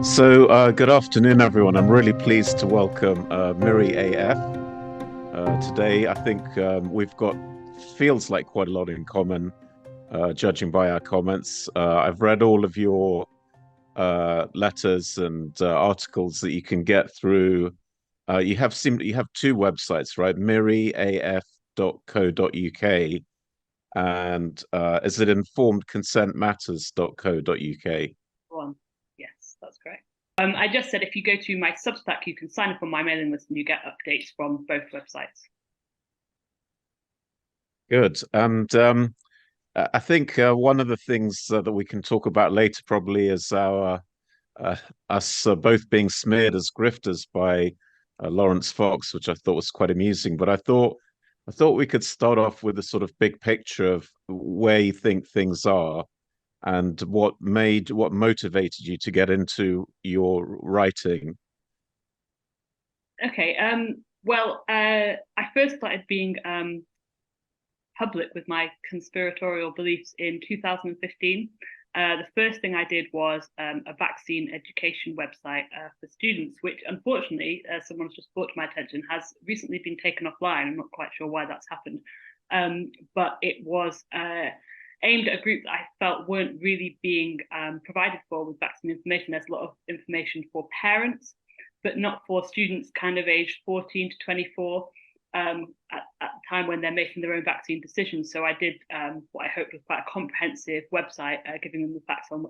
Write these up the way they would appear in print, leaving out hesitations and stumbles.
Good afternoon, everyone. I'm really pleased to welcome MiriAF. Today, I think we've got feels like quite a lot in common, judging by our comments. I've read all of your letters and articles that you can get through. You have two websites, right? miriaf.co.uk and is it informedconsentmatters.co.uk? One. Yes, that's correct. I just said if you go to my Substack, you can sign up on my mailing list and you get updates from both websites. Good. And I think one of the things that we can talk about later probably is our uh, us both being smeared as grifters by Lawrence Fox, which I thought was quite amusing. But I thought we could start off with a sort of big picture of where you think things are and what motivated you to get into your writing. Okay. I first started being public with my conspiratorial beliefs in 2015. The first thing I did was a vaccine education website for students, which unfortunately, someone's just brought to my attention, has recently been taken offline. I'm not quite sure why that's happened. But it was aimed at a group that I felt weren't really being provided for with vaccine information. There's a lot of information for parents, but not for students kind of aged 14 to 24 at the time when they're making their own vaccine decisions. So I did what I hoped was quite a comprehensive website, giving them the facts on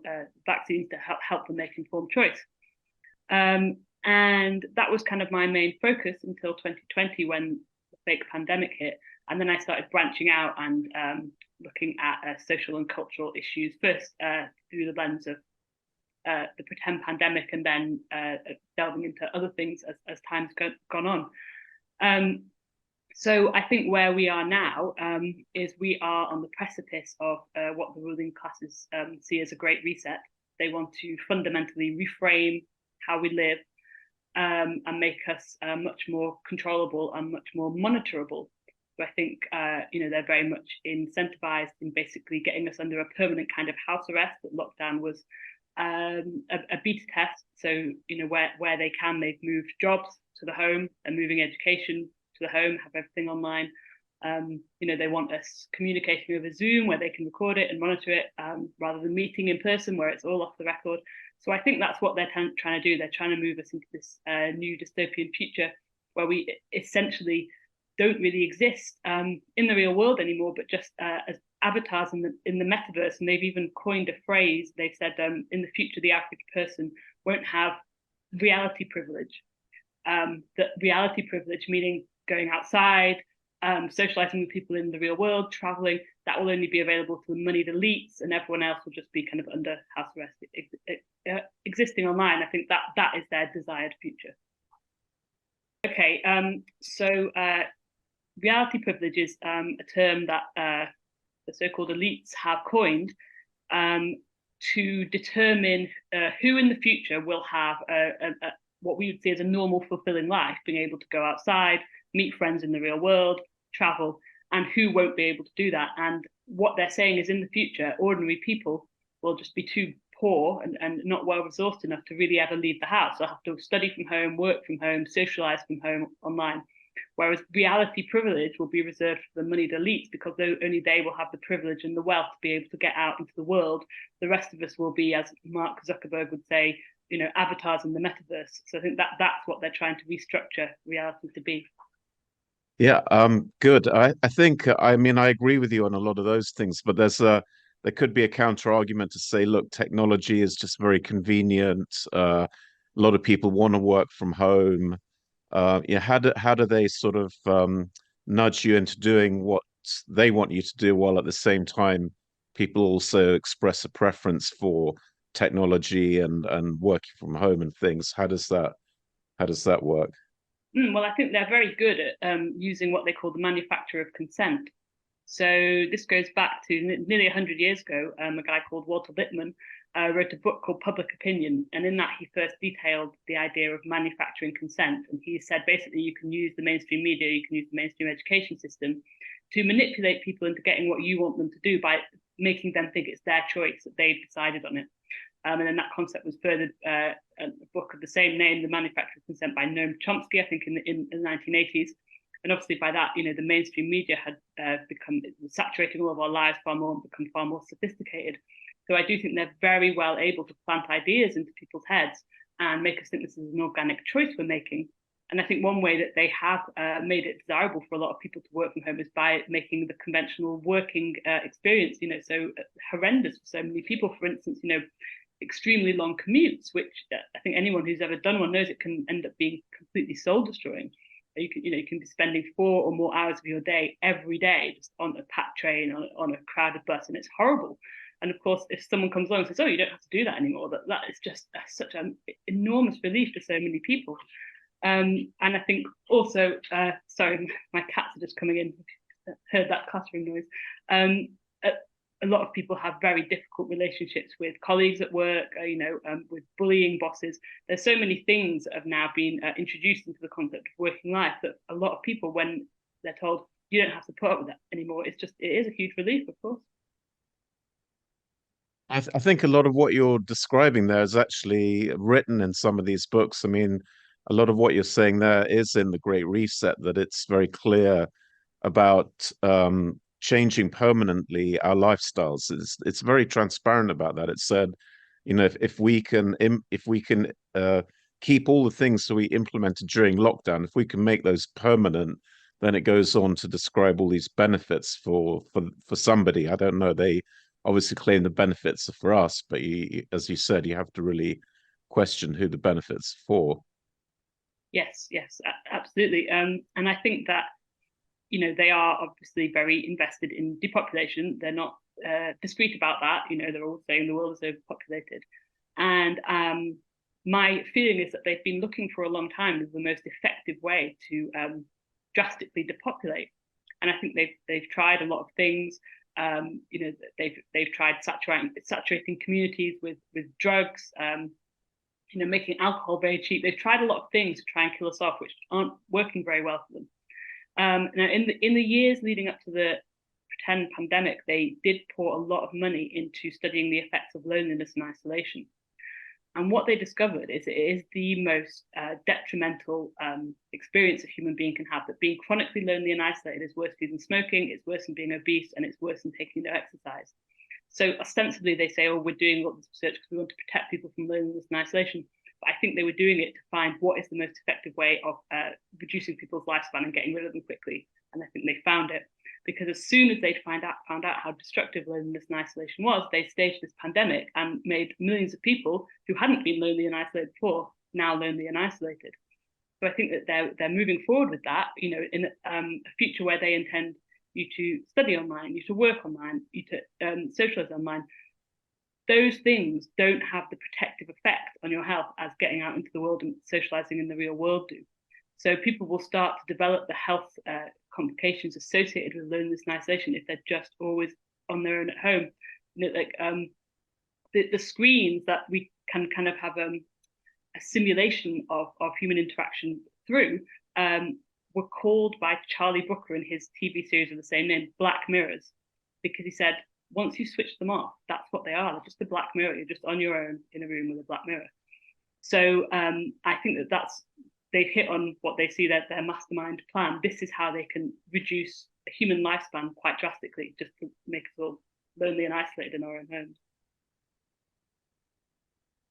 vaccines to help them make informed choice. And that was kind of my main focus until 2020 when the fake pandemic hit. And then I started branching out and looking at social and cultural issues, first through the lens of the pretend pandemic, and then delving into other things as time's gone on. So I think where we are now is we are on the precipice of what the ruling classes see as a great reset. They want to fundamentally reframe how we live and make us much more controllable and much more monitorable. So I think they're very much incentivized in basically getting us under a permanent kind of house arrest. That lockdown was a beta test. So where they can, they've moved jobs to the home and moving education to the home, have everything online. They want us communicating over Zoom where they can record it and monitor it rather than meeting in person where it's all off the record. So I think that's what they're trying to do. They're trying to move us into this new dystopian future where we essentially don't really exist in the real world anymore, but just as avatars in the metaverse. And they've even coined a phrase. They've said in the future, the average person won't have reality privilege. That reality privilege, meaning going outside, socializing with people in the real world, traveling, that will only be available to the moneyed elites, and everyone else will just be kind of under house arrest, existing online. I think that is their desired future. Okay, so reality privilege is a term that the so-called elites have coined to determine who in the future will have what we would see as a normal, fulfilling life, being able to go outside, meet friends in the real world, travel, and who won't be able to do that. And what they're saying is in the future, ordinary people will just be too poor and not well resourced enough to really ever leave the house. They'll have to study from home, work from home, socialize from home online. Whereas reality privilege will be reserved for the moneyed elites because only they will have the privilege and the wealth to be able to get out into the world. The rest of us will be, as Mark Zuckerberg would say, avatars in the metaverse. So I think that's what they're trying to restructure reality to be. Yeah, good. I think I mean I agree with you on a lot of those things, but there could be a counter argument to say, look, technology is just very convenient. A lot of people want to work from home. How do they sort of nudge you into doing what they want you to do while at the same time people also express a preference for technology and working from home and things? How does that work? Well, I think they're very good at using what they call the manufacture of consent. So this goes back to nearly 100 years ago. A guy called Walter Lippmann wrote a book called Public Opinion. And in that, he first detailed the idea of manufacturing consent. And he said, basically, you can use the mainstream media, you can use the mainstream education system to manipulate people into getting what you want them to do by making them think it's their choice, that they've decided on it. And then that concept was furthered a book of the same name, The Manufactured Consent, by Noam Chomsky, I think in the 1980s. And obviously by that, the mainstream media had become saturating all of our lives far more and become far more sophisticated. So I do think they're very well able to plant ideas into people's heads and make us think this is an organic choice we're making. And I think one way that they have made it desirable for a lot of people to work from home is by making the conventional working experience, so horrendous for so many people. For instance, extremely long commutes, which I think anyone who's ever done one knows it can end up being completely soul destroying. You can be spending 4 or more hours of your day every day just on a packed train, on a crowded bus, and it's horrible. And of course, if someone comes along and says, "Oh, you don't have to do that anymore," that is just such an enormous relief to so many people. And I think also, sorry, my cats are just coming in. Heard that clattering noise. A lot of people have very difficult relationships with colleagues at work, with bullying bosses. There's so many things that have now been introduced into the concept of working life that a lot of people, when they're told you don't have to put up with that anymore, it is a huge relief, of course. I think a lot of what you're describing there is actually written in some of these books. I mean, a lot of what you're saying there is in the Great Reset, that it's very clear about changing permanently our lifestyles. It's very transparent about that. It said, if we can keep all the things that we implemented during lockdown, if we can make those permanent, then it goes on to describe all these benefits for somebody. I don't know. They obviously claim the benefits are for us, but as you said, you have to really question who the benefits are for. Yes, absolutely. And I think that they are obviously very invested in depopulation. They're not discreet about that. They're all saying the world is overpopulated. And my feeling is that they've been looking for a long time as the most effective way to drastically depopulate. And I think they've tried a lot of things. They've tried saturating communities with drugs. Making alcohol very cheap. They've tried a lot of things to try and kill us off, which aren't working very well for them. Now, in the years leading up to the pretend pandemic, they did pour a lot of money into studying the effects of loneliness and isolation. And what they discovered is it is the most detrimental experience a human being can have, that being chronically lonely and isolated is worse than smoking, it's worse than being obese, and it's worse than taking no exercise. So ostensibly they say, "Oh, we're doing all this research because we want to protect people from loneliness and isolation." But I think they were doing it to find what is the most effective way of reducing people's lifespan and getting rid of them quickly. And I think they found it, because as soon as they found out how destructive loneliness and isolation was, they staged this pandemic and made millions of people who hadn't been lonely and isolated before now lonely and isolated. So I think that they're moving forward with that, in a future where they intend you to study online, you to work online, you to socialize online. Those things don't have the protective effect on your health as getting out into the world and socializing in the real world do. So people will start to develop the health complications associated with loneliness and isolation if they're just always on their own at home. The screens that we can kind of have a simulation of human interaction through were called by Charlie Brooker in his TV series of the same name, Black Mirrors, because he said, once you switch them off, that's what they are. They're just a black mirror. You're just on your own in a room with a black mirror. So I think they've hit on what they see their mastermind plan. This is how they can reduce a human lifespan quite drastically, just to make us all lonely and isolated in our own homes.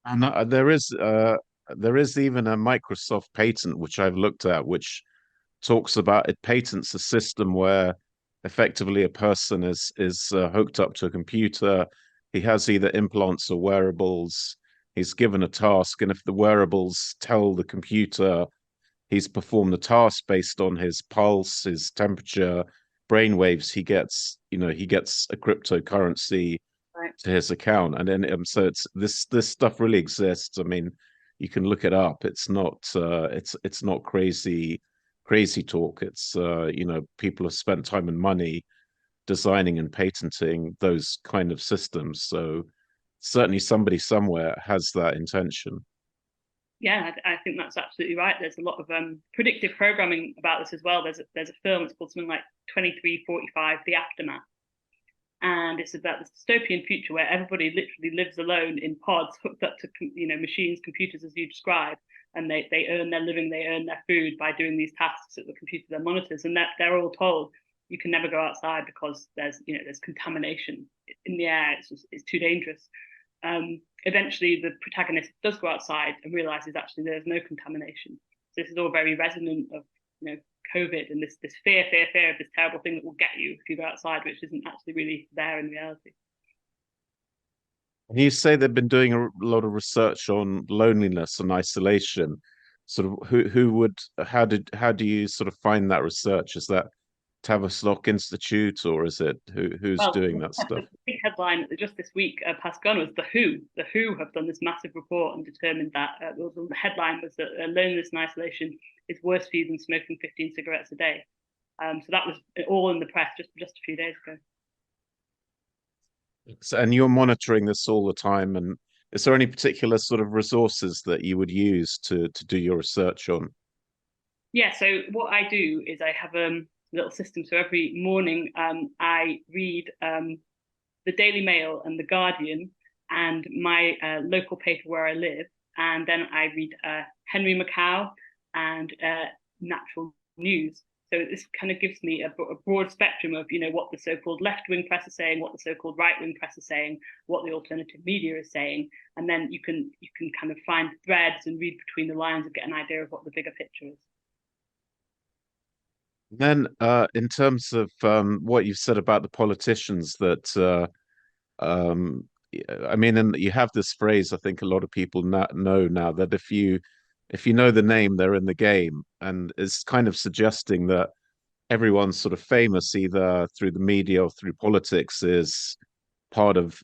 And there is even a Microsoft patent which I've looked at, which talks about, it patents a system where effectively a person is hooked up to a computer. He has either implants or wearables. He's given a task, and if the wearables tell the computer he's performed the task based on his pulse, his temperature, brainwaves, he gets a cryptocurrency to his account. And then so it's this stuff really exists. I mean, you can look it up. It's not crazy talk. It's people have spent time and money designing and patenting those kind of systems. So certainly somebody somewhere has that intention. Yeah, I think that's absolutely right. There's a lot of predictive programming about this as well. There's a film, it's called something like 2345, The Aftermath. and it's about this dystopian future where everybody literally lives alone in pods hooked up to machines, computers, as you describe, and they earn their living, they earn their food by doing these tasks at the computer that monitors, and that they're all told you can never go outside because there's contamination in the air. It's too dangerous. Eventually, the protagonist does go outside and realizes actually there's no contamination. So this is all very resonant of COVID and this fear of this terrible thing that will get you if you go outside, which isn't actually really there in reality. You say they've been doing a lot of research on loneliness and isolation. Sort of how do you sort of find that research? Is that Tavistock Institute, or is it who's doing that stuff? The big headline just this week past gone was the WHO. The WHO have done this massive report and determined that the headline was that loneliness and isolation is worse for you than smoking 15 cigarettes a day. So that was all in the press just a few days ago. And you're monitoring this all the time. And is there any particular sort of resources that you would use to do your research on? Yeah, so what I do is I have a little system. So every morning I read the Daily Mail and the Guardian and my local paper where I live, and then I read Henry Mackau and Natural News. So this kind of gives me a broad spectrum of what the so-called left-wing press is saying, what the so-called right-wing press is saying, what the alternative media is saying, and then you can kind of find threads and read between the lines and get an idea of what the bigger picture is. Then, in terms of what you've said about the politicians, that I mean, and you have this phrase. I think a lot of people know now that if you know the name, they're in the game, and it's kind of suggesting that everyone's sort of famous either through the media or through politics is part of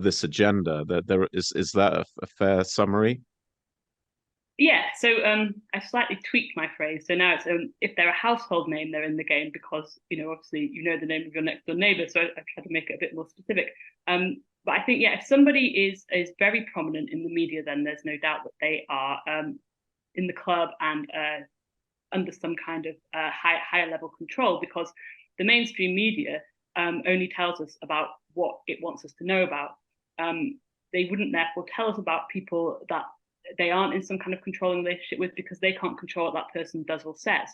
this agenda. That there is that a fair summary? Yeah, so I slightly tweaked my phrase. So now it's if they're a household name, they're in the game because obviously the name of your next door neighbor. So I try to make it a bit more specific. But I think if somebody is very prominent in the media, then there's no doubt that they are in the club and under some kind of higher level control, because the mainstream media only tells us about what it wants us to know about. They wouldn't therefore tell us about people that they aren't in some kind of controlling relationship with, because they can't control what that person does or says.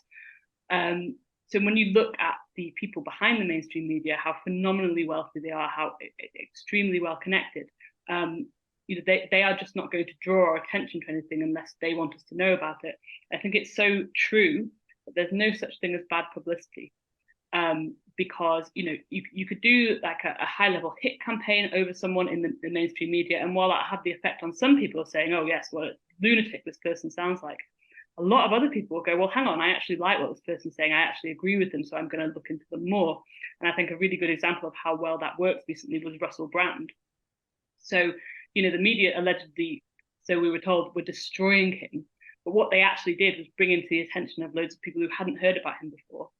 So when you look at the people behind the mainstream media, how phenomenally wealthy they are, how extremely well connected, they are just not going to draw our attention to anything unless they want us to know about it. I think it's so true that there's no such thing as bad publicity. Because you could do like a high level hit campaign over someone in the mainstream media, and while that had the effect on some people saying, oh yes, what a lunatic this person sounds like, a lot of other people will go, well, hang on, I actually like what this person's saying, I actually agree with them, so I'm going to look into them more. And I think a really good example of how well that worked recently was Russell Brand. So the media allegedly, so we were told, were destroying him, but what they actually did was bring him to the attention of loads of people who hadn't heard about him before.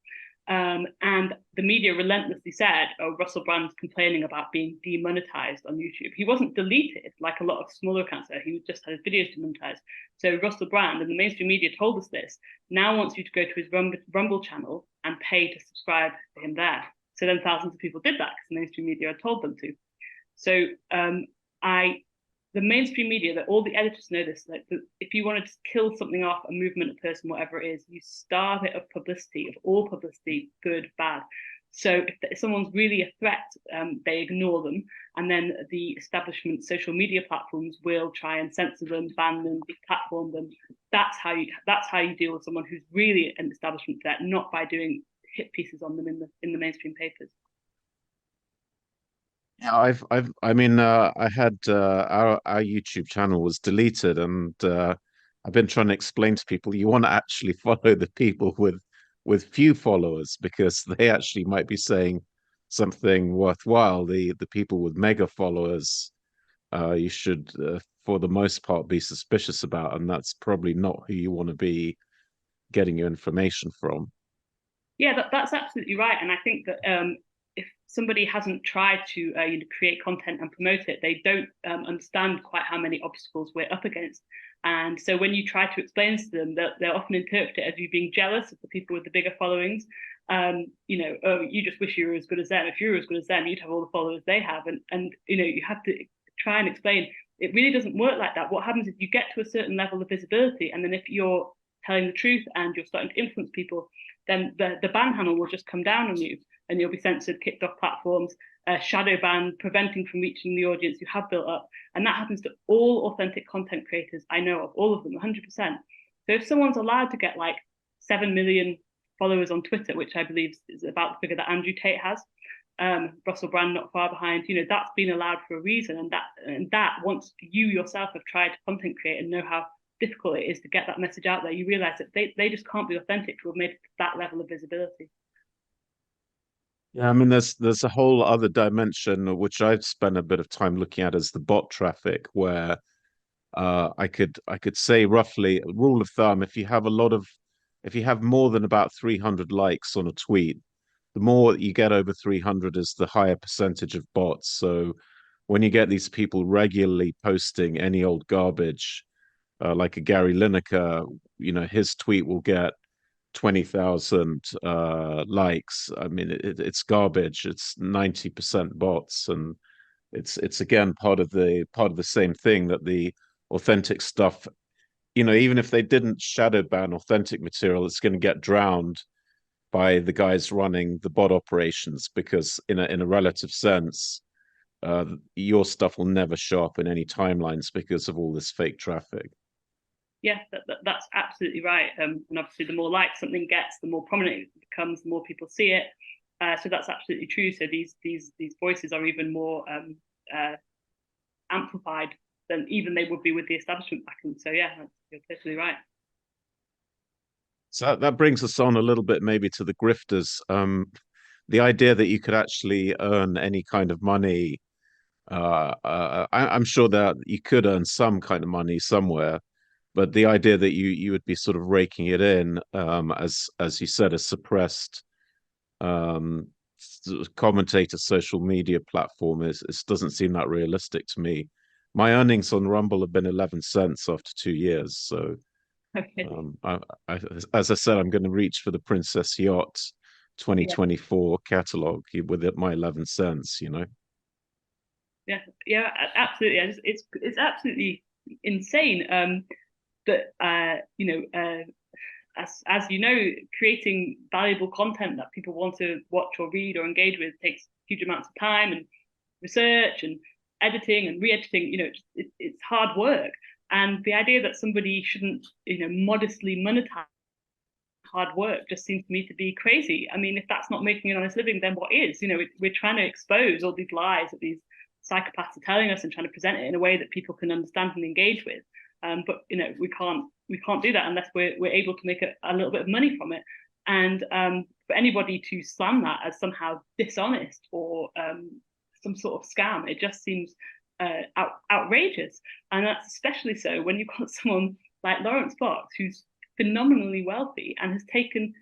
And the media relentlessly said, oh, Russell Brand's complaining about being demonetized on YouTube. He wasn't deleted like a lot of smaller accounts there. He just had his videos demonetized. So Russell Brand and the mainstream media told us this, now wants you to go to his Rumble channel and pay to subscribe to him there. So then thousands of people did that because the mainstream media had told them to. So the mainstream media, that all the editors know this, like if you wanted to kill something off, a movement, a person, whatever it is, you starve it of publicity, of all publicity, good, bad. So if someone's really a threat, they ignore them, and then the establishment social media platforms will try and censor them, ban them, deplatform them. That's how you deal with someone who's really an establishment threat, not by doing hit pieces on them in the mainstream papers. Yeah, I mean, I had our YouTube channel was deleted, and I've been trying to explain to people you want to actually follow the people with few followers, because they actually might be saying something worthwhile. The people with mega followers, you should, for the most part, be suspicious about, and that's probably not who you want to be getting your information from. Yeah, that's absolutely right, and I think that if somebody hasn't tried to create content and promote it, they don't understand quite how many obstacles we're up against. And so when you try to explain to them, they'll often interpret it as you being jealous of the people with the bigger followings. You know, oh, you just wish you were as good as them. If you were as good as them, you'd have all the followers they have. And you know, you have to try and explain it really doesn't work like that. What happens is you get to a certain level of visibility, and then if you're telling the truth and you're starting to influence people, then the ban handle will just come down on you, and you'll be censored, kicked off platforms, shadow banned, preventing from reaching the audience you have built up. And that happens to all authentic content creators I know of, all of them, 100%. So if someone's allowed to get like 7 million followers on Twitter, which I believe is about the figure that Andrew Tate has, Russell Brand not far behind, you know, that's been allowed for a reason. And that once you yourself have tried to content create and know how difficult it is to get that message out there, you realize that they just can't be authentic to have made that level of visibility. Yeah, I mean, there's a whole other dimension which I've spent a bit of time looking at as the bot traffic, where I could say roughly rule of thumb, if you have more than about 300 likes on a tweet, the more you get over 300 is the higher percentage of bots. So when you get these people regularly posting any old garbage, like a Gary Lineker, you know, his tweet will get 20,000 likes. I mean, it's garbage. It's 90% bots, and it's again part of the same thing, that the authentic stuff, you know, even if they didn't shadow ban authentic material, it's going to get drowned by the guys running the bot operations, because in a relative sense, your stuff will never show up in any timelines because of all this fake traffic. Yeah, that's absolutely right. And obviously, the more likes something gets, the more prominent it becomes, the more people see it. So that's absolutely true. So these voices are even more amplified than even they would be with the establishment backing. So yeah, you're totally right. So that brings us on a little bit maybe to the grifters. The idea that you could actually earn any kind of money. I'm sure that you could earn some kind of money somewhere, but the idea that you would be sort of raking it in, as you said, a suppressed um, commentator social media platform is doesn't seem that realistic to me. My earnings on Rumble have been 11 cents after 2 years, so Okay. as I said, I'm going to reach for the Princess Yacht Yeah. 2024 catalog with it, my 11 cents, you know. Yeah. Yeah. Absolutely. It's absolutely insane. That you know, as you know, creating valuable content that people want to watch or read or engage with takes huge amounts of time and research and editing and re-editing. You know, it's hard work. And the idea that somebody shouldn't, you know, modestly monetize hard work just seems to me to be crazy. I mean, if that's not making an honest living, then what is? You know, we're trying to expose all these lies that these psychopaths are telling us and trying to present it in a way that people can understand and engage with. But you know, we can't do that unless we're able to make a little bit of money from it. And for anybody to slam that as somehow dishonest or some sort of scam, it just seems outrageous. And that's especially so when you've got someone like Lawrence Fox, who's phenomenally wealthy and has taken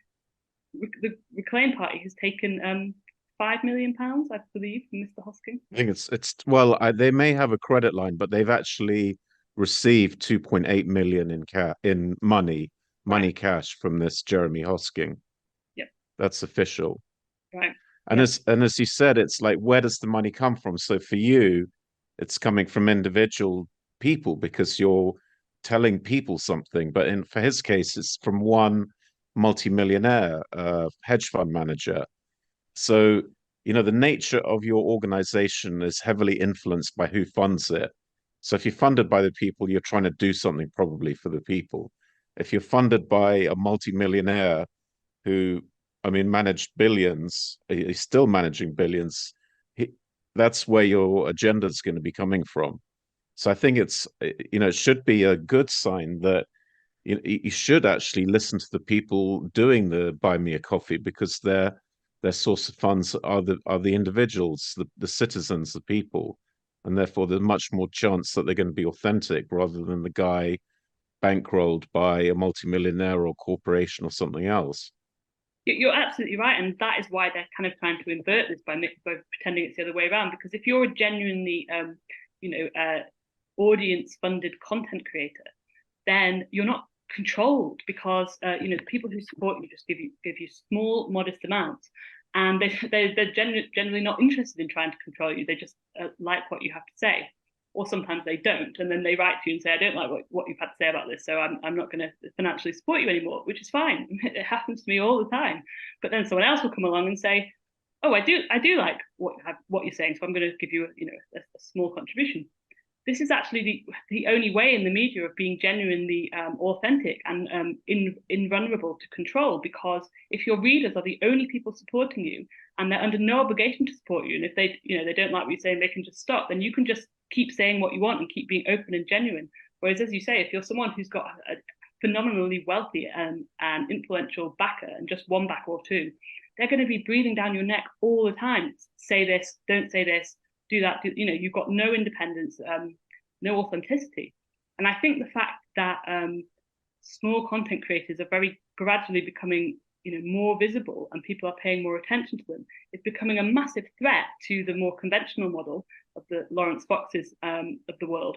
the Reclaim Party has taken £5 million, I believe, from Mr. Hosking. I think it's well, they may have a credit line, but they've actually received 2.8 million in Right. money cash from this Jeremy Hosking. Yep. That's official. Right. And Yep. as you said, it's like, where does the money come from? So for you, it's coming from individual people because you're telling people something. But for his case, it's from one multimillionaire hedge fund manager. So, you know, the nature of your organization is heavily influenced by who funds it. So if you're funded by the people, you're trying to do something probably for the people. If you're funded by a multimillionaire who, I mean, managed billions, he's still managing billions, he, that's where your agenda is going to be coming from. So I think it should be a good sign that you should actually listen to the people doing the buy me a coffee, because their source of funds are the individuals, the citizens, the people, and therefore there's much more chance that they're going to be authentic rather than the guy bankrolled by a multimillionaire or corporation or something else. You're absolutely right, and that is why they're kind of trying to invert this by pretending it's the other way around. Because if you're a genuinely, you know, audience-funded content creator, then you're not controlled, because the people who support you just give you small, modest amounts, and they're generally not interested in trying to control you. They just like what you have to say, or sometimes they don't, and then they write to you and say, I don't like what you've had to say about this, so I'm not going to financially support you anymore, which is fine. It happens to me all the time. But then someone else will come along and say, oh, I do like what you're saying, so I'm going to give you a small contribution. This is actually the only way in the media of being genuinely authentic and invulnerable to control, because if your readers are the only people supporting you and they're under no obligation to support you, and if they don't like what you're saying, they can just stop, then you can just keep saying what you want and keep being open and genuine. Whereas, as you say, if you're someone who's got a phenomenally wealthy and influential backer, and just one backer or two, they're going to be breathing down your neck all the time. Say this, don't say this, do that. You've got no independence, no authenticity. And I think the fact that small content creators are very gradually becoming more visible, and people are paying more attention to them, is becoming a massive threat to the more conventional model of the Lawrence Foxes of the world.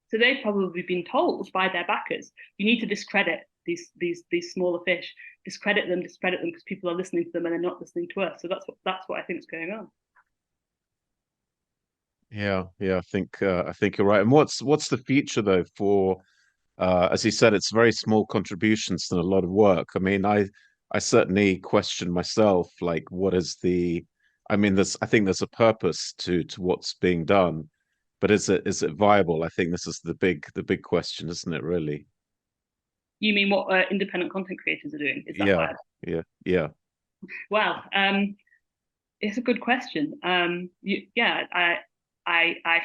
So they've probably been told by their backers, you need to discredit these smaller fish, discredit them because people are listening to them and they're not listening to us. So that's what I think is going on. Yeah, I think you're right. And what's the future though for as you said, it's very small contributions and a lot of work. I mean, I certainly question myself, like what is I think there's a purpose to what's being done, but is it viable? I think this is the big question, isn't it, really? You mean what independent content creators are doing? Is that viable? Yeah. Well, it's a good question. I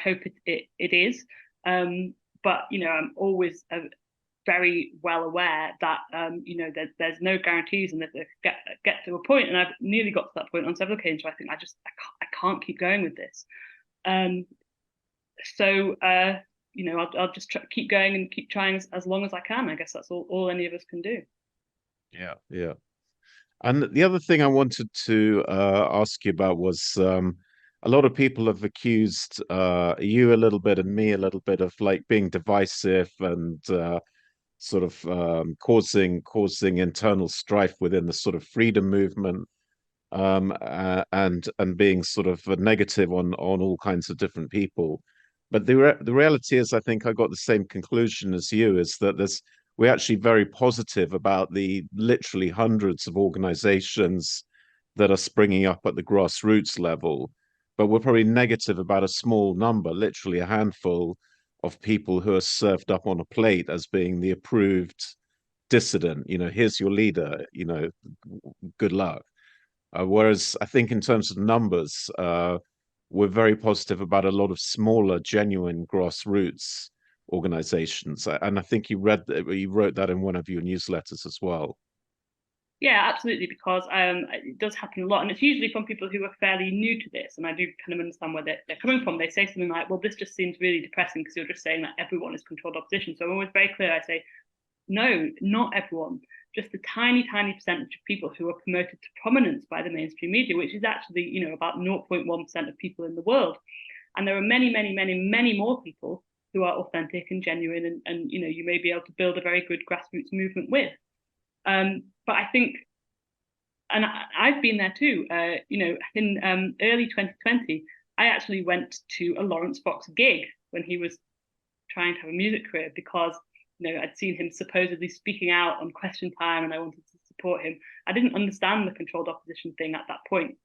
hope it is. But I'm always very well aware that there's no guarantees, and that they get to a point, and I've nearly got to that point on several occasions where I think I can't keep going with this. So I'll just keep going and keep trying as long as I can. I guess that's all any of us can do. Yeah. And the other thing I wanted to ask you about was a lot of people have accused you a little bit and me a little bit of like being divisive and sort of causing internal strife within the sort of freedom movement, and being sort of a negative on all kinds of different people. But the reality is, I think I got the same conclusion as you, is that we're actually very positive about the literally hundreds of organizations that are springing up at the grassroots level, but we're probably negative about a small number, literally a handful of people who are served up on a plate as being the approved dissident. Here's your leader, good luck. Whereas I think in terms of numbers, we're very positive about a lot of smaller, genuine grassroots organizations. And I think you wrote that in one of your newsletters as well. Yeah, absolutely, because it does happen a lot, and it's usually from people who are fairly new to this, and I do kind of understand where they're coming from. They say something like, well, this just seems really depressing because you're just saying that everyone is controlled opposition. So I'm always very clear. I say, no, not everyone, just a tiny percentage of people who are promoted to prominence by the mainstream media, which is actually, about 0.1% of people in the world. And there are many more people who are authentic and genuine, and you may be able to build a very good grassroots movement with. But I think, and I've been there too, in early 2020, I actually went to a Lawrence Fox gig when he was trying to have a music career, because I'd seen him supposedly speaking out on Question Time, and I wanted to support him. I didn't understand the controlled opposition thing at that point.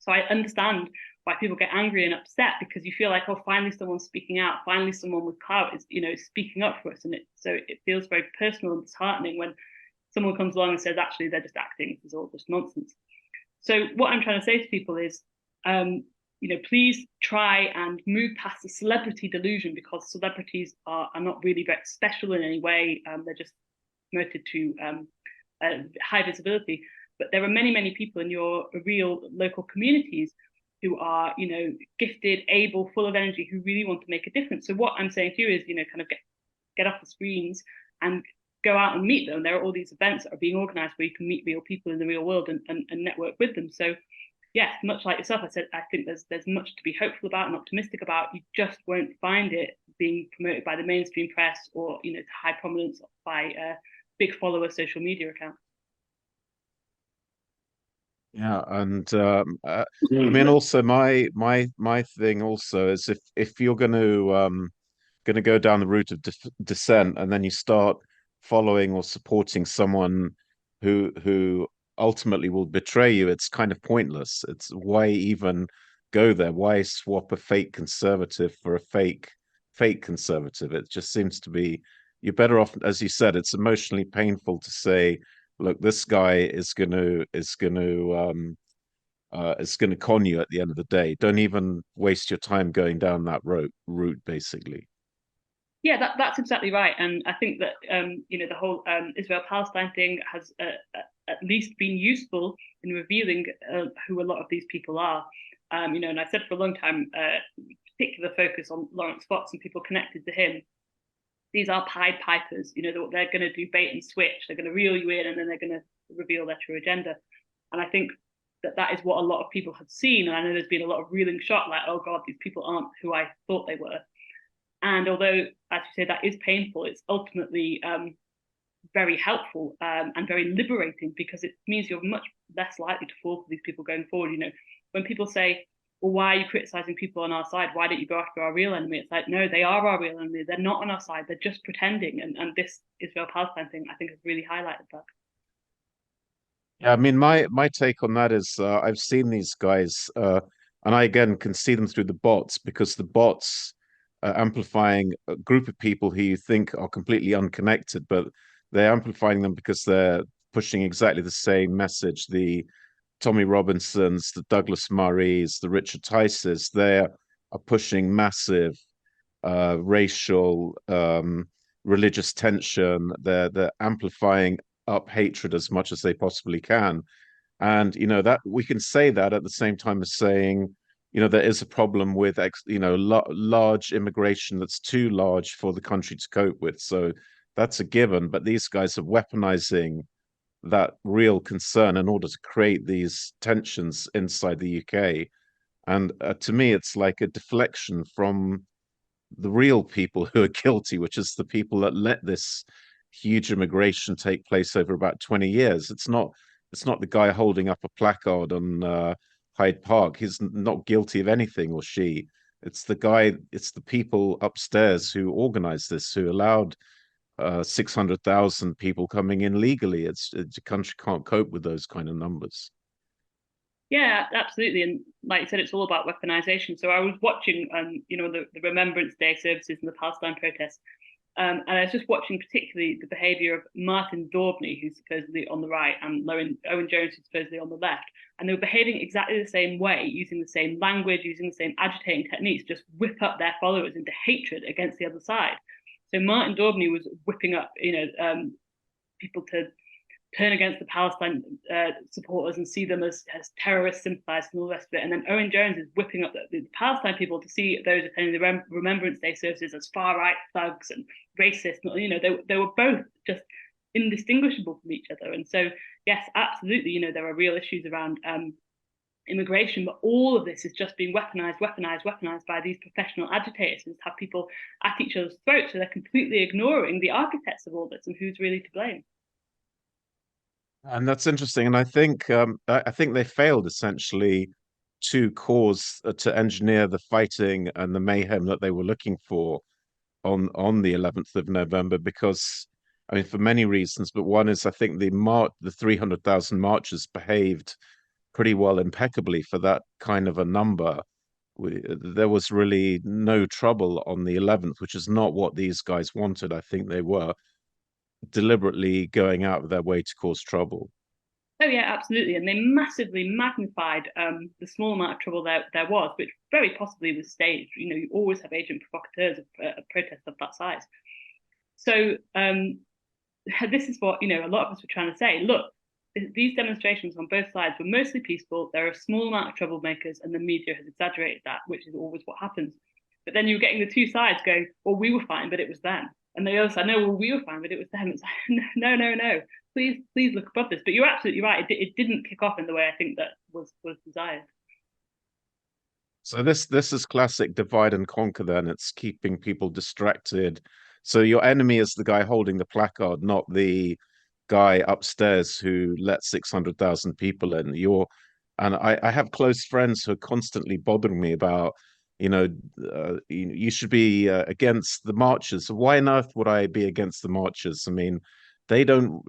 So I understand why people get angry and upset, because you feel like, oh, finally someone's speaking out, finally someone with clout is, speaking up for us. And so it feels very personal and disheartening when someone comes along and says, actually, they're just acting. This is all just nonsense. So what I'm trying to say to people is, please try and move past the celebrity delusion, because celebrities are not really very special in any way. They're just promoted to high visibility. But there are many people in your real local communities who are, gifted, able, full of energy, who really want to make a difference. So what I'm saying to you is, kind of get off the screens and go out and meet them. There are all these events that are being organized where you can meet real people in the real world and network with them. So yes, much like yourself, I said, I think there's much to be hopeful about and optimistic about. You just won't find it being promoted by the mainstream press or, you know, to high prominence by big follower social media accounts. Yeah, and I mean, also my thing also is if you're going to go down the route of dissent, and then you start following or supporting someone who ultimately will betray you, it's kind of pointless. It's why even go there? Why swap a fake conservative for a fake conservative? It just seems to be you're better off, as you said, it's emotionally painful to say, look, this guy is going to con you at the end of the day. Don't even waste your time going down that route, basically. Yeah, that's exactly right, and I think that you know, the whole Israel-Palestine thing has at least been useful in revealing who a lot of these people are. You know, and I said for a long time, particular focus on Lawrence Fox and people connected to him. These are Pied Pipers. You know, they're going to do bait and switch. They're going to reel you in, and then they're going to reveal their true agenda. And I think that is what a lot of people have seen. And I know there's been a lot of reeling shock, like, oh God, these people aren't who I thought they were. And although, as you say, that is painful, it's ultimately very helpful and very liberating, because it means you're much less likely to fall for these people going forward. You know, when people say, well, why are you criticizing people on our side? Why don't you go after our real enemy? It's like, no, they are our real enemy. They're not on our side. They're just pretending. And this Israel-Palestine thing, I think, has really highlighted that. Yeah, I mean, my take on that is I've seen these guys, and I again can see them through the bots, because the bots are amplifying a group of people who you think are completely unconnected, but they're amplifying them because they're pushing exactly the same message. The Tommy Robinsons, the Douglas Murrays, the Richard Tices, they are pushing massive racial, religious tension. They're amplifying up hatred as much as they possibly can. And you know that we can say that at the same time as saying, you know, there is a problem with large immigration that's too large for the country to cope with. So that's a given. But these guys are weaponizing that real concern in order to create these tensions inside the UK. And to me, it's like a deflection from the real people who are guilty, which is the people that let this huge immigration take place over about 20 years. It's not the guy holding up a placard on Hyde Park. He's not guilty of anything, or she. It's the people upstairs who organized this, who allowed 600,000 people coming in legally. The country can't cope with those kind of numbers. Yeah, absolutely. And like you said, it's all about weaponization. So I was watching, you know, the Remembrance Day services and the Palestine protests. And I was just watching particularly the behaviour of Martin Daubney, who's supposedly on the right, and Owen Jones, who's supposedly on the left. And they were behaving exactly the same way, using the same language, using the same agitating techniques, just whip up their followers into hatred against the other side. So Martin Daubney was whipping up, you know, people to turn against the Palestine supporters and see them as terrorist sympathizers and all the rest of it. And then Owen Jones is whipping up the Palestine people to see those attending the Remembrance Day services as far-right thugs and racist. You know, they were both just indistinguishable from each other. And so, yes, absolutely, you know, there are real issues around immigration, but all of this is just being weaponized by these professional agitators, and have people at each other's throats. So they're completely ignoring the architects of all this and who's really to blame. And that's interesting. And I think they failed essentially to engineer the fighting and the mayhem that they were looking for on the 11th of November, because I mean, for many reasons, but one is I think the 300,000 marchers behaved pretty well, impeccably for that kind of a number. There was really no trouble on the 11th, which is not what these guys wanted. I think they were deliberately going out of their way to cause trouble. Oh yeah, absolutely, and they massively magnified the small amount of trouble there was, which very possibly was staged. You know, you always have agent provocateurs of protests of that size. So this is what, you know, a lot of us were trying to say. Look, these demonstrations on both sides were mostly peaceful. There are a small amount of troublemakers, and the media has exaggerated that, which is always what happens. But then you're getting the two sides going, well, we were fine, but it was them. And the other side, no, well, we were fine, but it was them. It's like, no. Please look above this. But you're absolutely right. It didn't kick off in the way I think that was desired. So this is classic divide and conquer then. It's keeping people distracted. So your enemy is the guy holding the placard, not the guy upstairs who let 600,000 people in. And I have close friends who are constantly bothering me about, you know, you should be against the marches. So why on earth would I be against the marches? I mean, they don't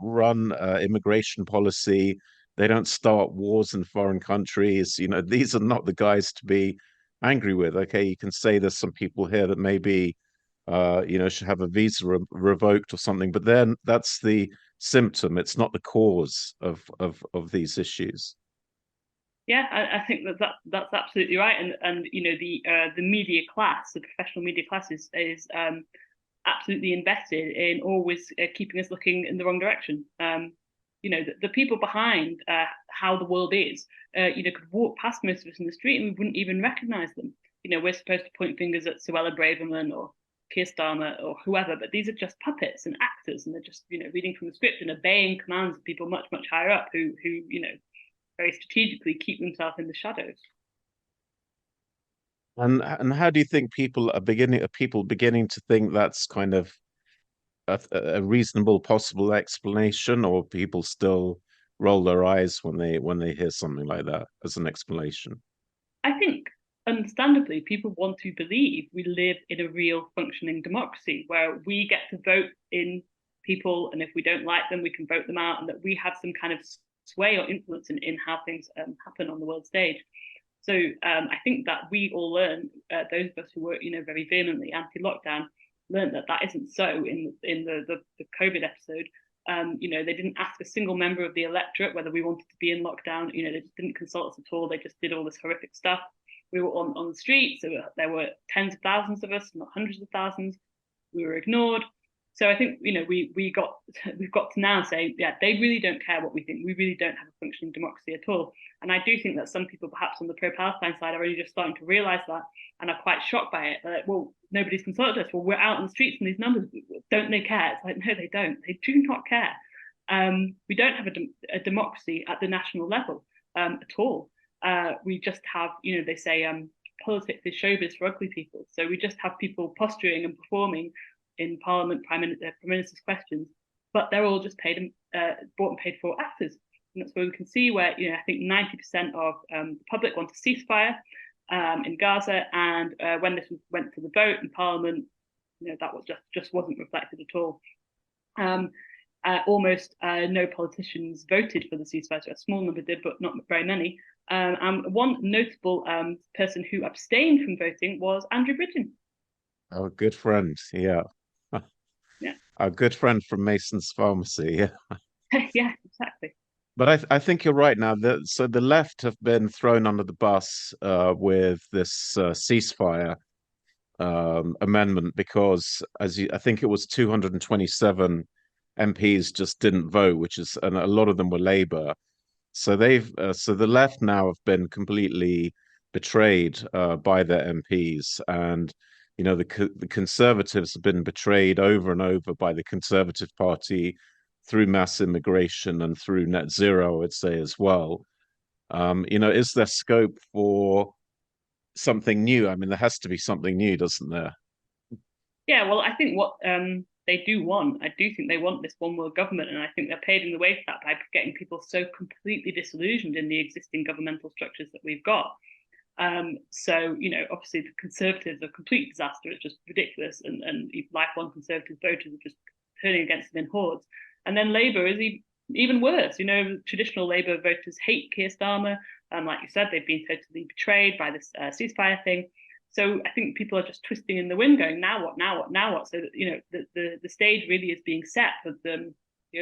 run immigration policy. They don't start wars in foreign countries. These are not the guys to be angry with. Okay, you can say there's some people here that maybe, should have a visa revoked or something, but then that's the symptom. It's not the cause of these issues. Yeah, I think that's absolutely right, and the media class, the professional media class, is absolutely invested in always keeping us looking in the wrong direction. The people behind how the world is, could walk past most of us in the street and we wouldn't even recognize them. We're supposed to point fingers at Suella Braverman or Keir Starmer or whoever, but these are just puppets and actors, and they're just reading from the script and obeying commands of people much higher up who very strategically keep themselves in the shadows. And how do you think people beginning to think that's kind of a reasonable possible explanation, or people still roll their eyes when they hear something like that as an explanation? I think, understandably, people want to believe we live in a real functioning democracy where we get to vote in people, and if we don't like them, we can vote them out, and that we have some kind of sway or influence in how things happen on the world stage. So I think that we all learn, those of us who were, very vehemently anti-lockdown, learned that that isn't so in the COVID episode. They didn't ask a single member of the electorate whether we wanted to be in lockdown. They just didn't consult us at all. They just did all this horrific stuff. We were on the streets. So there were tens of thousands of us, not hundreds of thousands. We were ignored. So I think we've got to now say, yeah, they really don't care what we think. We really don't have a functioning democracy at all. And I do think that some people, perhaps on the pro-Palestine side, are only just starting to realise that and are quite shocked by it. They're like, well, nobody's consulted us. Well, we're out on the streets and these numbers, don't they care? It's like, no, they don't. They do not care. We don't have a democracy at the national level at all. We just have, they say politics is showbiz for ugly people. So we just have people posturing and performing in Parliament, Prime Minister's questions, but they're all just bought and paid for actors. And that's where we can see where, I think 90% of the public want a ceasefire in Gaza. And when this went to the vote in Parliament, that was just wasn't reflected at all. Almost no politicians voted for the ceasefire. So a small number did, but not very many. And one notable person who abstained from voting was Andrew Bridgen. Oh, good friend. Yeah. Yeah. Our good friend from Mason's Pharmacy. Yeah. Yeah, exactly. But I think you're right now. So the left have been thrown under the bus with this ceasefire amendment because, I think it was 227 MPs just didn't vote, and a lot of them were Labour. So the left now have been completely betrayed by their MPs, and the Conservatives have been betrayed over and over by the Conservative Party through mass immigration and through net zero, I would say as well. Is there scope for something new? I mean, there has to be something new, doesn't there? Yeah, well, I think what they do want, I do think they want this one world government, and I think they're paving the way for that by getting people so completely disillusioned in the existing governmental structures that we've got. So, obviously the Conservatives are a complete disaster. It's just ridiculous, and lifelong Conservative voters are just turning against them in hordes. And then Labour is even worse. Traditional Labour voters hate Keir Starmer. Like you said, they've been totally betrayed by this ceasefire thing. So I think people are just twisting in the wind, going, now what, now what, now what? So that, the stage really is being set for the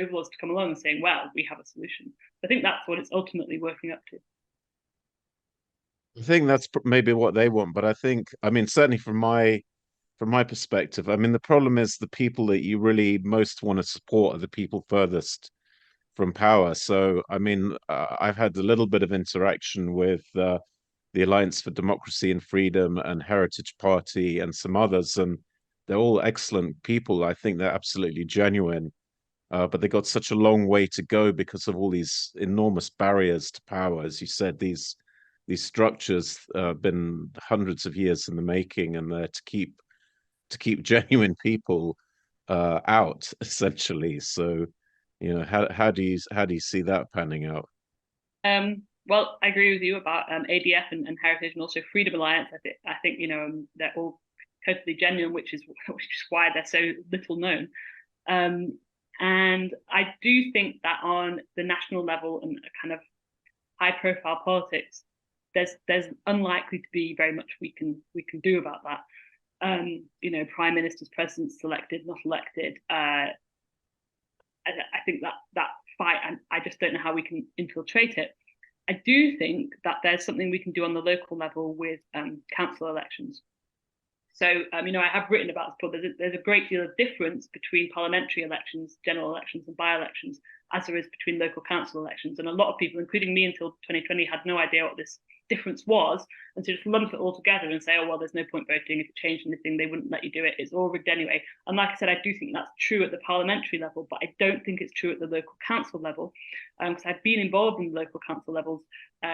overlords to come along and saying, well, we have a solution. I think that's what it's ultimately working up to. I think that's maybe what they want, but I mean, certainly from my perspective, I mean, the problem is the people that you really most want to support are the people furthest from power. So, I mean, I've had a little bit of interaction with the Alliance for Democracy and Freedom and Heritage Party and some others, and they're all excellent people. I think they're absolutely genuine, but they got such a long way to go because of all these enormous barriers to power, as you said, these these structures been hundreds of years in the making, and they're to keep genuine people out essentially. So, how do you see that panning out? Well, I agree with you about ADF and Heritage, and also Freedom Alliance. I think they're all totally genuine, which is why they're so little known. And I do think that on the national level and kind of high profile politics, there's unlikely to be very much we can do about that. Prime ministers, presidents selected, not elected. I think that fight, and I just don't know how we can infiltrate it. I do think that there's something we can do on the local level with council elections. So, I have written about this, but there's a great deal of difference between parliamentary elections, general elections, and by-elections, as there is between local council elections. And a lot of people, including me until 2020, had no idea what this difference was, and to just lump it all together and say, oh, well, there's no point voting. If it changed anything, they wouldn't let you do it. It's all rigged anyway. And like I said, I do think that's true at the parliamentary level, but I don't think it's true at the local council level, because I've been involved in the local council levels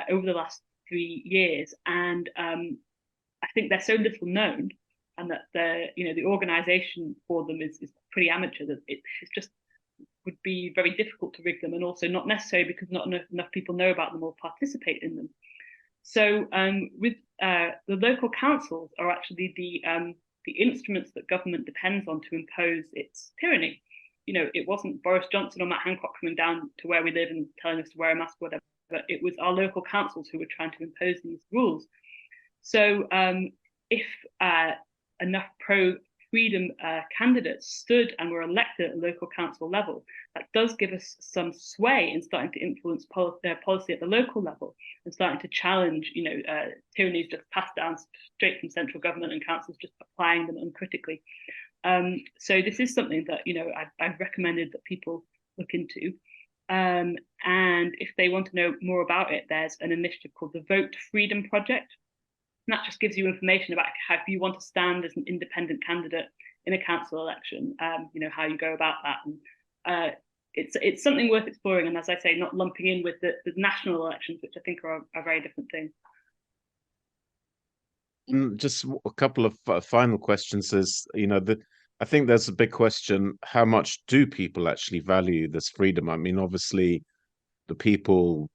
over the last 3 years, and I think they're so little known, and that the organisation for them is pretty amateur, that it's just would be very difficult to rig them, and also not necessary because not enough people know about them or participate in them. So with the local councils are actually the instruments that government depends on to impose its tyranny. It wasn't Boris Johnson or Matt Hancock coming down to where we live and telling us to wear a mask, whatever. But it was our local councils who were trying to impose these rules. So if enough pro-freedom candidates stood and were elected at the local council level, that does give us some sway in starting to influence policy at the local level, and starting to challenge, tyrannies just passed down straight from central government and councils just applying them uncritically. So this is something that I've recommended that people look into. And if they want to know more about it, there's an initiative called the Vote Freedom Project. And that just gives you information about how, if you want to stand as an independent candidate in a council election, how you go about that. And it's something worth exploring. And as I say, not lumping in with the national elections, which I think are a very different thing. Just a couple of final questions is, I think there's a big question, how much do people actually value this freedom? I mean, obviously, the people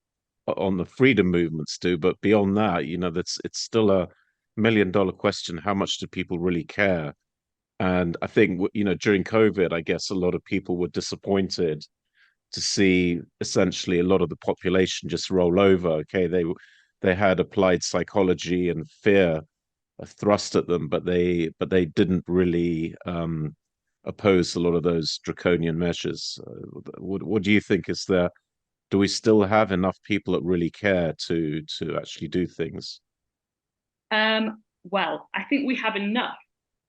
on the freedom movements do, but beyond that, it's still $1 million question. How much do people really care? And I think, during COVID, I guess a lot of people were disappointed to see essentially a lot of the population just roll over. Okay, they had applied psychology and fear thrust at them, but they didn't really oppose a lot of those draconian measures. What do you think? Do we still have enough people that really care to actually do things? Well, I think we have enough,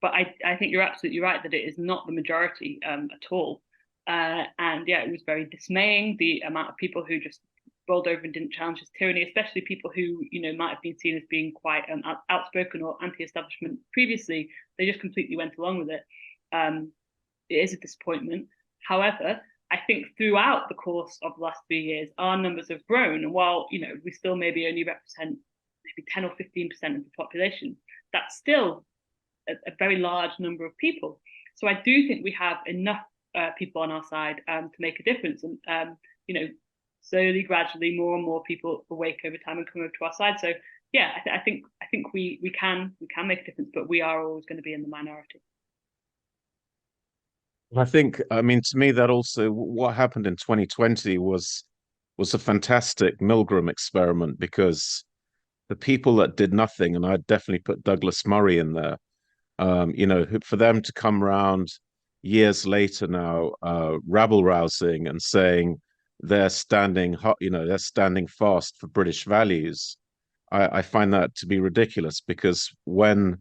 but I think you're absolutely right that it is not the majority at all. And yeah, it was very dismaying, the amount of people who just rolled over and didn't challenge his tyranny, especially people who might have been seen as being quite outspoken or anti-establishment previously. They just completely went along with it. It is a disappointment. However, I think throughout the course of the last 3 years, our numbers have grown. And while we still maybe only represent maybe 10 or 15% of the population, that's still a very large number of people. So I do think we have enough people on our side to make a difference. And slowly, gradually, more and more people awake over time and come over to our side. So yeah, I think we can make a difference, but we are always going to be in the minority. I think, I mean, to me, that also what happened in 2020 was a fantastic Milgram experiment, because the people that did nothing, and I'd definitely put Douglas Murray in there, for them to come around years later now, rabble rousing and saying they're standing fast for British values. I find that to be ridiculous, because when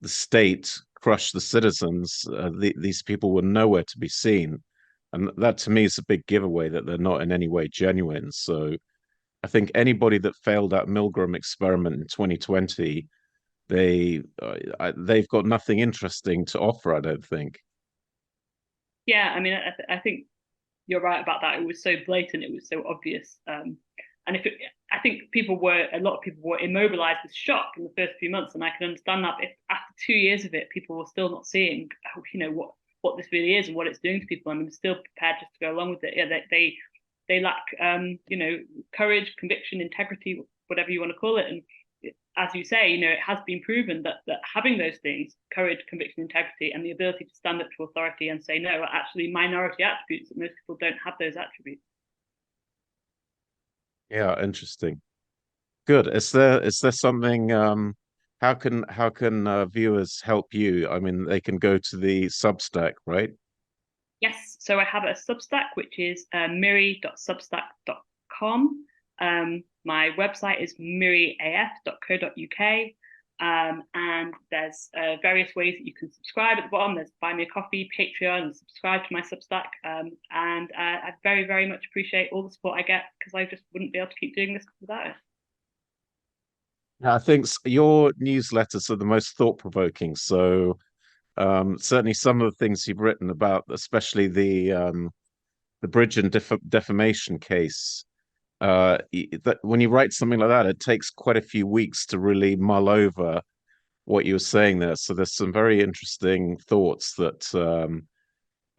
the state crushed the citizens, these people were nowhere to be seen. And that to me is a big giveaway that they're not in any way genuine. So I think anybody that failed that Milgram experiment in 2020, they've got nothing interesting to offer, I don't think. Yeah, I mean, I think you're right about that. It was so blatant, it was so obvious. And I think a lot of people were immobilized with shock in the first few months, and I can understand that. If after 2 years of it, people were still not seeing, what this really is and what it's doing to people, and I'm still prepared just to go along with it. Yeah, they lack, courage, conviction, integrity, whatever you want to call it. And as you say, it has been proven that having those things, courage, conviction, integrity, and the ability to stand up to authority and say no, are actually minority attributes that most people don't have those attributes. Yeah, interesting. Good. Is there something how can viewers help you? I mean, they can go to the Substack, right? Yes, so I have a Substack, which is miri.substack.com. My website is miriaf.co.uk. And there's various ways that you can subscribe at the bottom. There's Buy Me a Coffee, Patreon, and subscribe to my Substack. And I very, very much appreciate all the support I get, because I just wouldn't be able to keep doing this without it. Yeah, I think your newsletters are the most thought-provoking. So certainly some of the things you've written about, especially the bridge and defamation case. That when you write something like that, it takes quite a few weeks to really mull over what you were saying there. So there's some very interesting thoughts that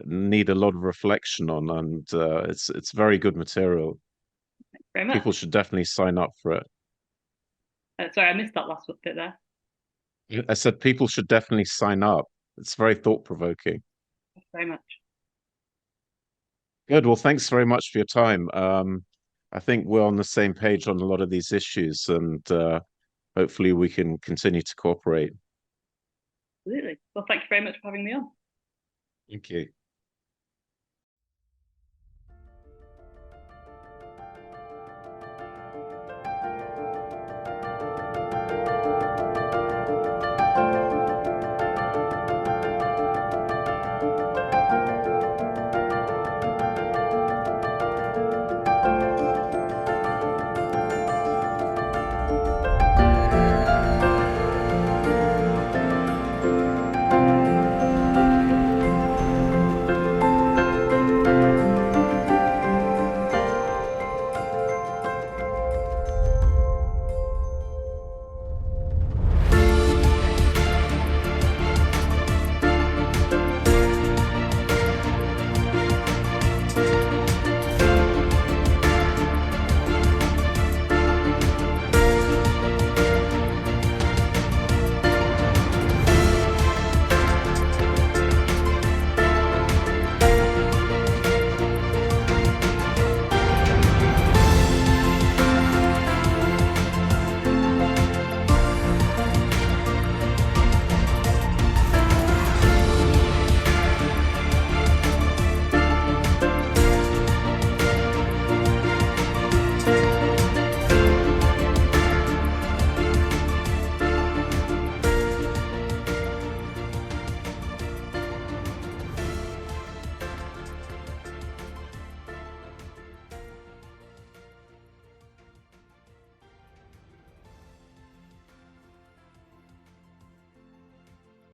need a lot of reflection on, and it's very good material. Very People much. should definitely sign up for it. Sorry, I missed that last bit there. I said people should definitely sign up. It's very thought-provoking. Thanks very much. Good. Well, thanks very much for your time. I think we're on the same page on a lot of these issues, and hopefully we can continue to cooperate. Absolutely. Well, thank you very much for having me on. Thank you.